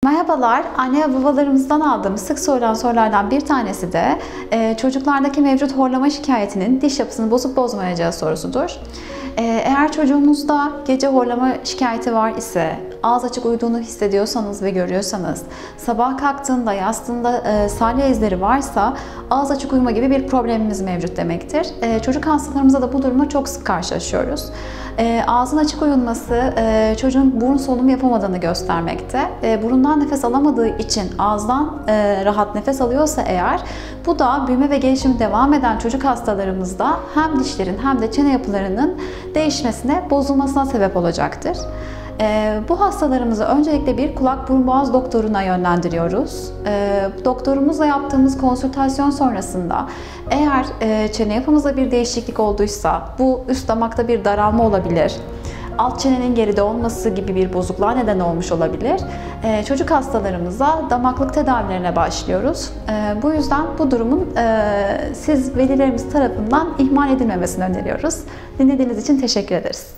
Merhabalar, anne ve babalarımızdan aldığımız sık sorulan sorulardan bir tanesi de çocuklardaki mevcut horlama şikayetinin diş yapısını bozup bozmayacağı sorusudur. Eğer çocuğunuzda gece horlama şikayeti var ise, ağız açık uyuduğunu hissediyorsanız ve görüyorsanız, sabah kalktığında yastığında salya izleri varsa ağız açık uyuma gibi bir problemimiz mevcut demektir. Çocuk hastalarımızda da bu durumla çok sık karşılaşıyoruz. Ağzın açık uyunması çocuğun burun solunumu yapamadığını göstermekte. Burundan nefes alamadığı için ağızdan rahat nefes alıyorsa eğer, bu da büyüme ve gelişimi devam eden çocuk hastalarımızda hem dişlerin hem de çene yapılarının değişmesine, bozulmasına sebep olacaktır. Bu hastalarımızı öncelikle bir kulak burun boğaz doktoruna yönlendiriyoruz. Doktorumuzla yaptığımız konsültasyon sonrasında eğer çene yapımızda bir değişiklik olduysa, bu üst damakta bir daralma olabilir, alt çenenin geride olması gibi bir bozukluğa neden olmuş olabilir. Çocuk hastalarımıza damaklık tedavilerine başlıyoruz. Bu yüzden bu durumun siz velilerimiz tarafından ihmal edilmemesini öneriyoruz. Dinlediğiniz için teşekkür ederiz.